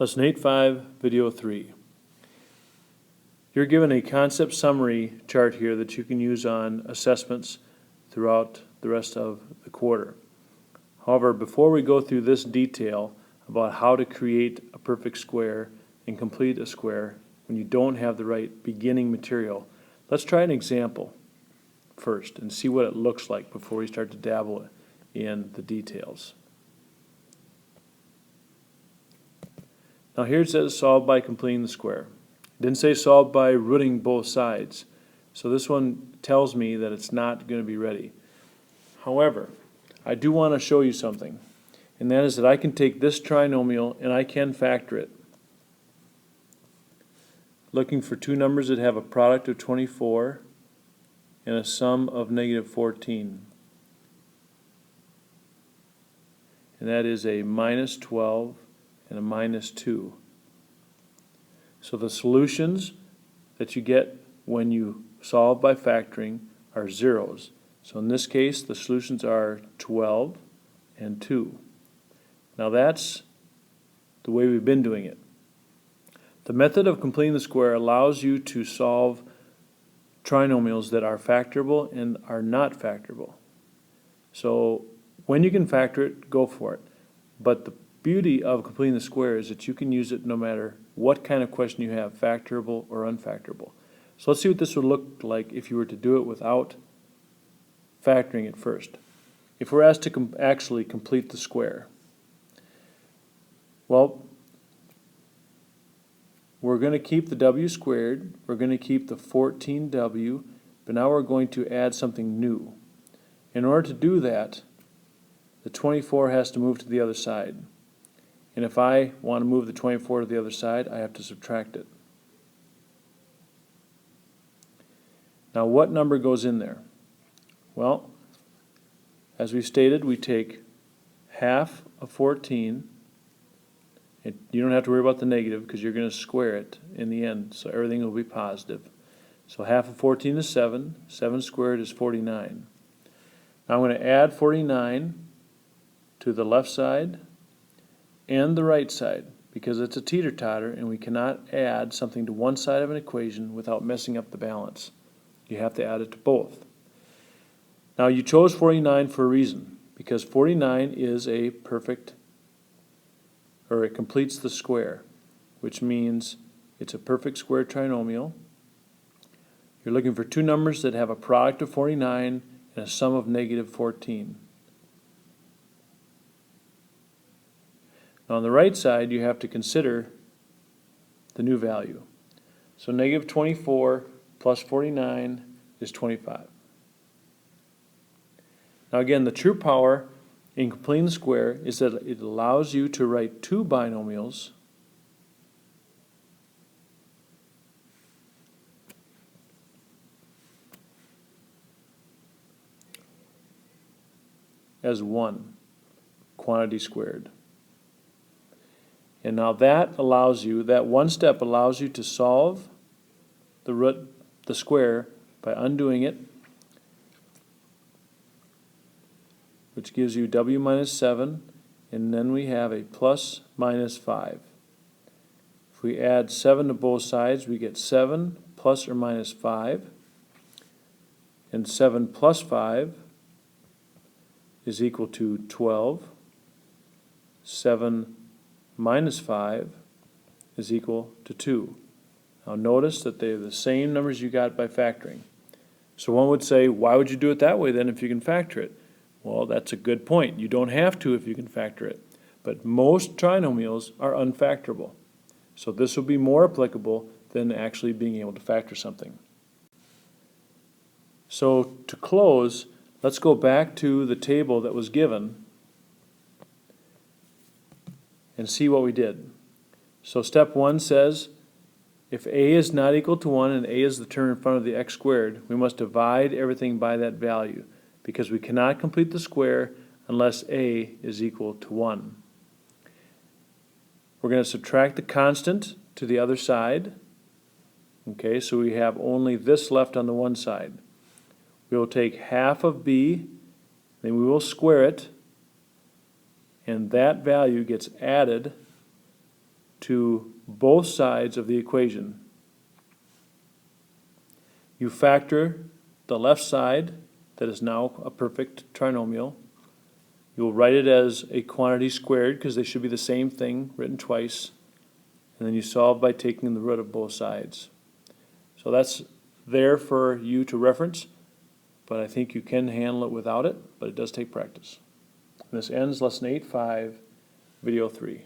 Lesson 8.5, Video 3. You're given a concept summary chart here that you can use on assessments throughout the rest of the quarter. However, before we go through this detail about how to create a perfect square and complete a square when you don't have the right beginning material, let's try an example first and see what it looks like before we start to dabble in the details. Now here it says solve by completing the square. It didn't say solve by rooting both sides. So this one tells me that it's not going to be ready. However, I do want to show you something, and that is that I can take this trinomial and I can factor it. Looking for two numbers that have a product of 24 and a sum of negative 14. And that is a minus 12 and a minus 2. So the solutions that you get when you solve by factoring are zeros. So in this case, the solutions are 12 and 2. Now that's the way we've been doing it. The method of completing the square allows you to solve trinomials that are factorable and are not factorable. So when you can factor it, go for it. But the beauty of completing the square is that you can use it no matter what kind of question you have, factorable or unfactorable. So let's see what this would look like if you were to do it without factoring it first. If we're asked to actually complete the square, well, we're going to keep the w squared, we're going to keep the 14w, but now we're going to add something new. In order to do that, the 24 has to move to the other side. And if I want to move the 24 to the other side, I have to subtract it. Now what number goes in there? Well, as we stated, we take half of 14. You don't have to worry about the negative because you're going to square it in the end, so everything will be positive. So half of 14 is 7. 7 squared is 49. Now I'm going to add 49 to the left side and the right side because it's a teeter-totter and we cannot add something to one side of an equation without messing up the balance. You have to add it to both. Now you chose 49 for a reason, because 49 is a perfect, or it completes the square, which means it's a perfect square trinomial. You're looking for two numbers that have a product of 49 and a sum of negative 14. Now on the right side you have to consider the new value. So negative 24 plus 49 is 25. Now again, the true power in completing the square is that it allows you to write two binomials as one quantity squared. And now that allows you, that one step allows you to solve the square by undoing it, which gives you w minus 7, and then we have a plus minus 5. If we add 7 to both sides, we get 7 plus or minus 5, and 7 plus 5 is equal to 12. 7 minus 5 is equal to 2. Now notice that they're the same numbers you got by factoring. So one would say, why would you do it that way then if you can factor it? Well, that's a good point. You don't have to if you can factor it. But most trinomials are unfactorable. So this will be more applicable than actually being able to factor something. So to close, let's go back to the table that was given and see what we did. So step 1 says, if a is not equal to 1 and a is the term in front of the x squared, we must divide everything by that value, because we cannot complete the square unless a is equal to 1. We're going to subtract the constant to the other side. Okay, so we have only this left on the one side. We will take half of b, then we will square it, and that value gets added to both sides of the equation. You factor the left side, that is now a perfect trinomial. You'll write it as a quantity squared because they should be the same thing written twice. And then you solve by taking the root of both sides. So that's there for you to reference, but I think you can handle it without it, but it does take practice. And this ends Lesson 8.5, Video 3.